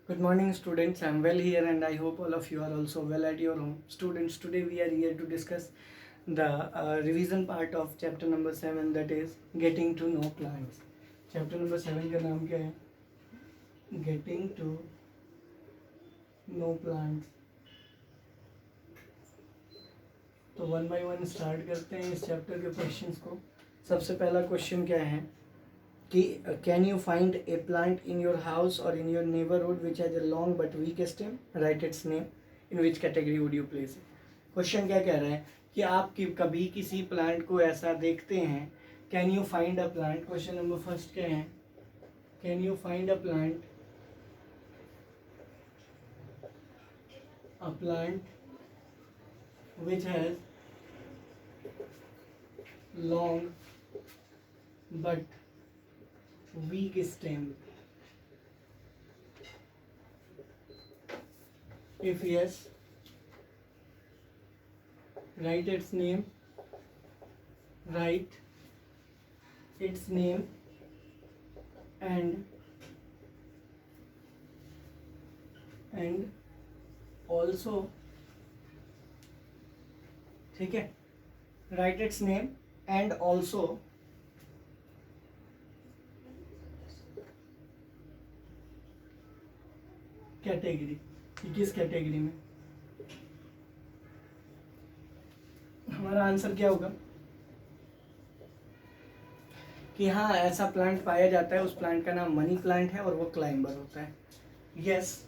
Good morning, students. I'm well here, and I hope all of you are also well at your home. Students, today we are here to discuss the revision part of chapter number 7, that is getting to know plants. Chapter number 7 का नाम क्या है? Getting to know plants. तो one by one start करते हैं इस chapter के questions को. सबसे पहला क्वेश्चन क्या है कि can you find a plant in your house और in your neighbourhood which has a long but weak stem, right its name, in which category would you place it. Question क्या कह रहा है कि आप कभी किसी प्लांट को ऐसा देखते हैं. Can you find a plant. Question number first क्या है, can you find a plant which has long but weak stem. If yes, write its name and also, ठीक है, write its name and also category, किस category में. हमारा answer क्या होगा कि हाँ ऐसा प्लांट पाया जाता है, उस प्लांट का नाम मनी प्लांट है और वो क्लाइंबर होता है. Yes,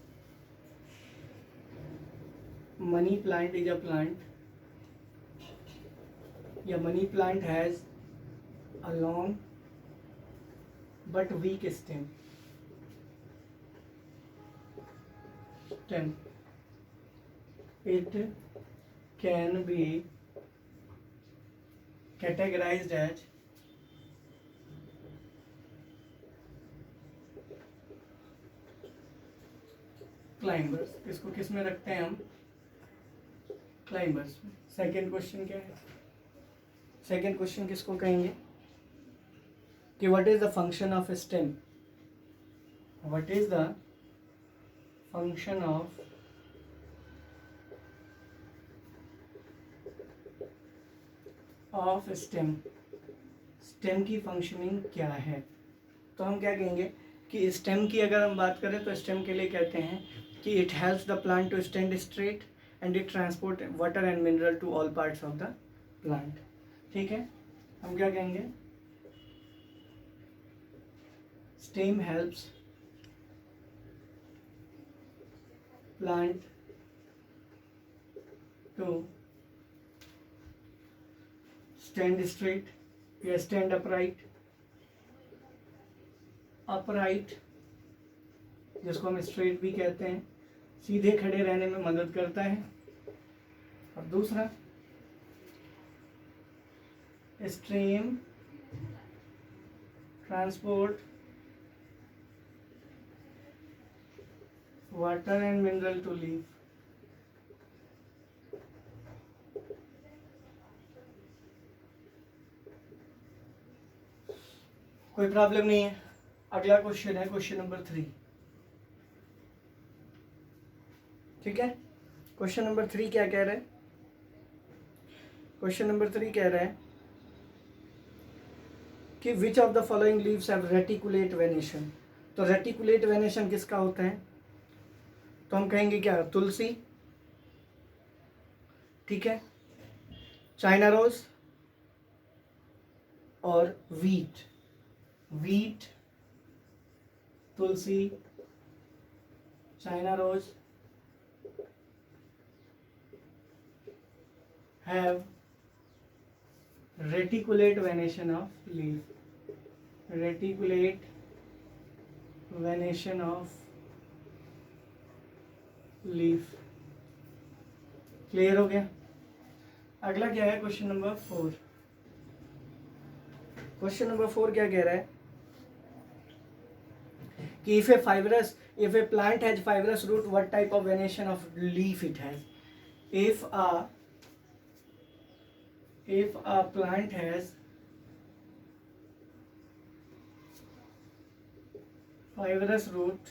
money plant is a plant, या money plant has a long but weak stem. It can be categorized as climbers. इसको किस में रखते हैं हम? क्लाइंबर्स. सेकेंड क्वेश्चन क्या है, सेकेंड क्वेश्चन किसको कहेंगे कि what is the function of stem. What is the function of stem. Stem की फंक्शनिंग क्या है. तो हम क्या कहेंगे कि स्टेम की अगर हम बात करें तो स्टेम के लिए कहते हैं कि it helps the plant to stand straight and it transport water and mineral to all parts of the plant. ठीक है, हम क्या कहेंगे, stem helps plant to stand straight या स्टैंड अपराइट. अपराइट जिसको हम स्ट्रेट भी कहते हैं, सीधे खड़े रहने में मदद करता है. और दूसरा stream transport water and mineral to leaf. कोई प्रॉब्लम नहीं है. अगला क्वेश्चन है क्वेश्चन नंबर 3. ठीक है, क्वेश्चन नंबर 3 क्या कह रहा है. क्वेश्चन नंबर 3 कह रहा है कि which of the following leaves have reticulate venation. तो रेटिकुलेट वेनेशन किसका होता है, तो हम कहेंगे क्या, तुलसी, ठीक है, चाइना रोज और wheat. Wheat, tulsi, China rose have reticulate venation of leaf. Reticulate venation of leaf. Clear हो गया. अगला क्या है क्वेश्चन नंबर 4. क्वेश्चन नंबर 4 क्या कह रहा है कि if a plant has fibrous root, what type of venation of leaf it has. If a plant has fibrous root,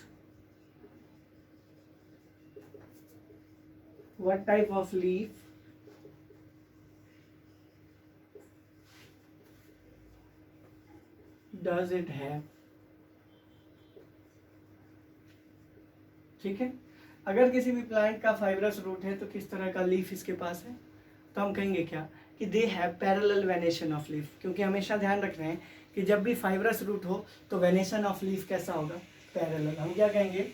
what type of leaf does it have? ठीक है, अगर किसी भी प्लांट का फाइब्रस रूट है तो किस तरह का लीफ इसके पास है, तो हम कहेंगे क्या कि they have parallel venation of leaf, क्योंकि हमेशा ध्यान रख रहे हैं कि जब भी फाइब्रस रूट हो तो वेनेशन ऑफ लीफ कैसा होगा, पैरेलल। हम क्या कहेंगे,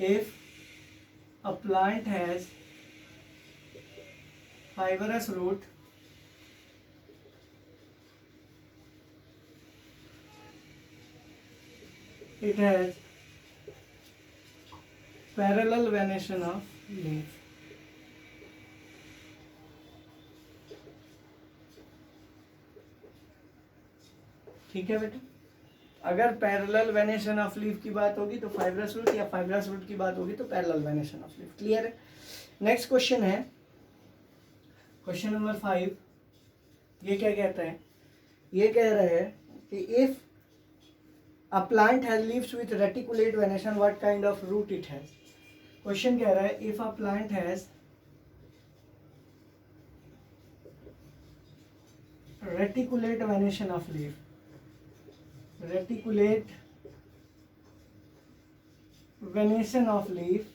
if a plant has fibrous root it has parallel venation of leaf। ठीक है बेटा, अगर पैरेलल वेनेशन ऑफ लीफ की बात होगी तो फाइब्रस रूट, या फाइब्रस रूट की बात होगी तो parallel venation of leaf. Clear है। नेक्स्ट क्वेश्चन है क्वेश्चन नंबर 5। ये क्या कहता है, ये कह रहा है कि if a plant has leaves with reticulate venation what kind of root it has. Question कह रहा है if a plant has reticulate venation of leaf, reticulate venation of leaf,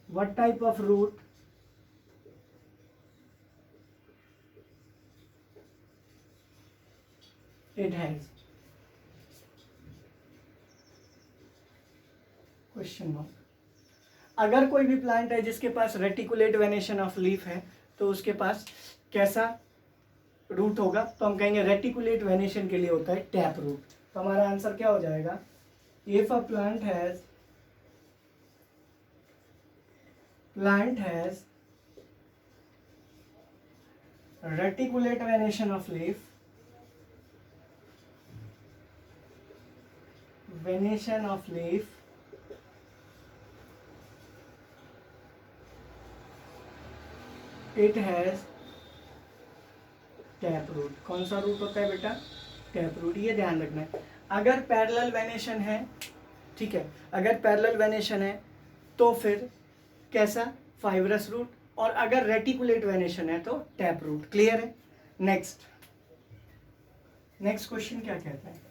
what type of root it has? Question mark. अगर कोई भी plant है जिसके पास reticulate venation of leaf है तो उसके पास कैसा रूट होगा, तो हम कहेंगे रेटिकुलेट वेनेशन के लिए होता है टैप रूट। तो हमारा आंसर क्या हो जाएगा, if a plant has reticulate venation of leaf, venation of leaf it has tap root. कौन सा रूट होता है बेटा, टैप रूट। ये ध्यान रखना है। अगर पैरेलल वेनेशन है, ठीक है, अगर पैरेलल वेनेशन है तो फिर कैसा, फाइब्रस रूट, और अगर रेटिकुलेट वेनेशन है तो टैप रूट। क्लियर है। नेक्स्ट क्वेश्चन क्या कहता है,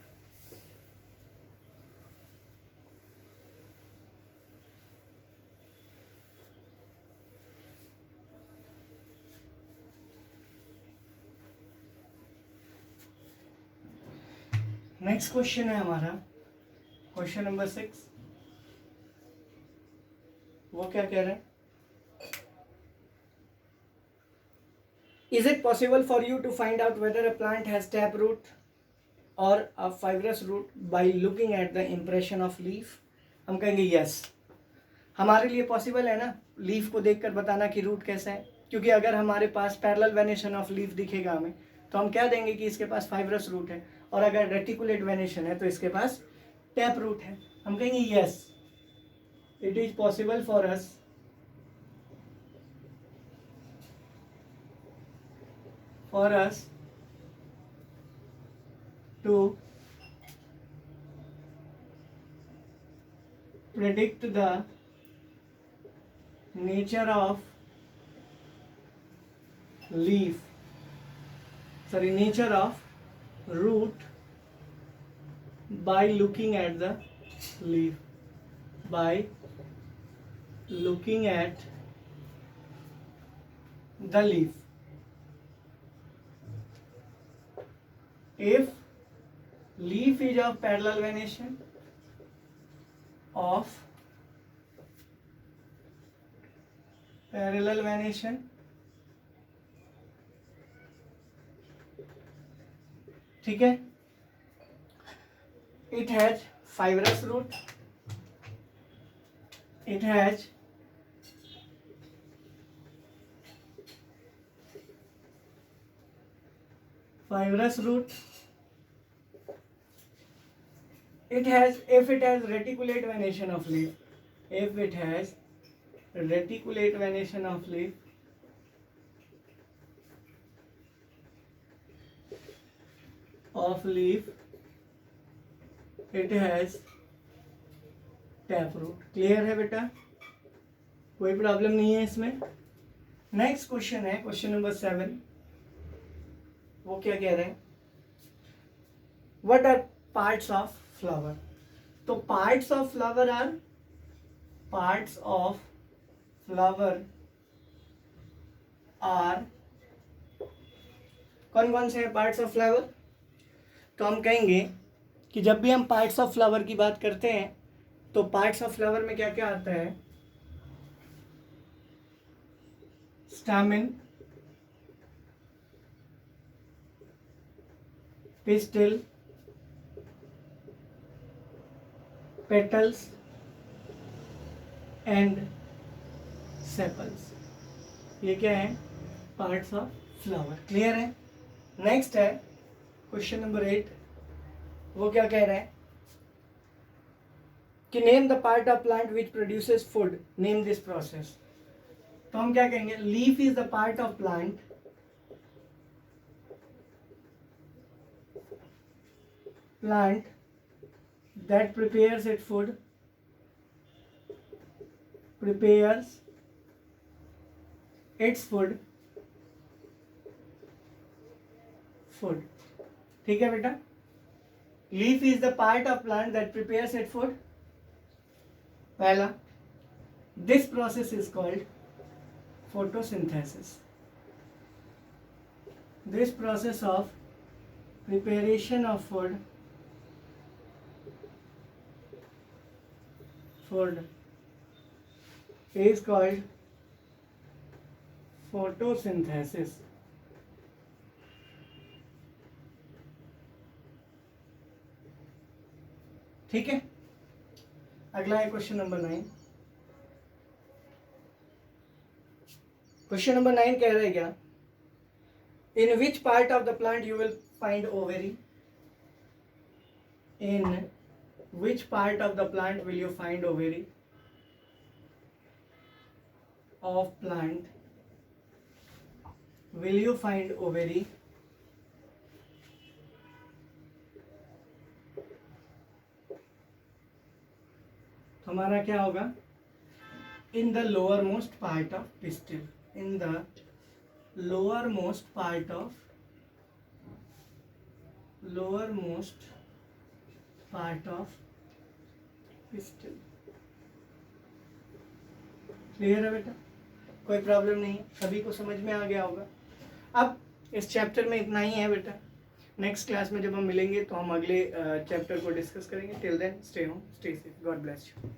नेक्स्ट क्वेश्चन है हमारा क्वेश्चन नंबर 6। वो क्या कह रहे हैं, is it possible for you to find out whether a plant has tap root और a fibrous root by looking at the impression of leaf. हम कहेंगे यस, हमारे लिए पॉसिबल है ना लीफ को देखकर बताना कि रूट कैसा है, क्योंकि अगर हमारे पास पैरेलल वेनेशन ऑफ लीफ दिखेगा हमें तो हम क्या देंगे कि इसके पास फाइब्रस रूट है, और अगर रेटिकुलेट वेनेशन है तो इसके पास टैप रूट है। हम कहेंगे yes, it is possible for us to predict the nature of nature of root by looking at the leaf, by looking at the leaf. If leaf is of parallel venation ठीक है, it has fibrous root, it has fibrous root, it has, if it has reticulate venation of leaf, if it has reticulate venation of leaf, it has tap root. Clear है बेटा। कोई problem नहीं है इसमें। Next question है question number 7। वो क्या कह रहे हैं, what are parts of flower. तो parts of flower are, parts of flower are, कौन कौन से हैं पार्ट्स ऑफ फ्लावर। तो हम कहेंगे कि जब भी हम पार्ट्स ऑफ फ्लावर की बात करते हैं तो पार्ट्स ऑफ फ्लावर में क्या क्या आता है, stamen, pistil, petals and sepals. ये क्या है, पार्ट्स ऑफ फ्लावर। क्लियर है। नेक्स्ट है क्वेश्चन नंबर 8। वो क्या कह रहा है कि name the part of plant which produces food, name this process. तो हम क्या कहेंगे, leaf is the part of plant that prepares its food, prepares its food। ठीक है बेटा, leaf is the part of plant that prepares it food. पहला, this process is called photosynthesis. This process of preparation of food is called photosynthesis। ठीक है। अगला है question number 9। Question number 9 कह रहा है क्या, in which part of the plant you will find ovary. In which part of the plant will you find ovary of plant will you find ovary तो हमारा क्या होगा, in the lower most part of pistil, in the lower most part of pistol. Clear है बेटा, कोई problem नहीं है, सभी को समझ में आ गया होगा। अब इस चैप्टर में इतना ही है बेटा। नेक्स्ट क्लास में जब हम मिलेंगे तो हम अगले चैप्टर को डिस्कस करेंगे। Till then stay home, stay safe, God bless you.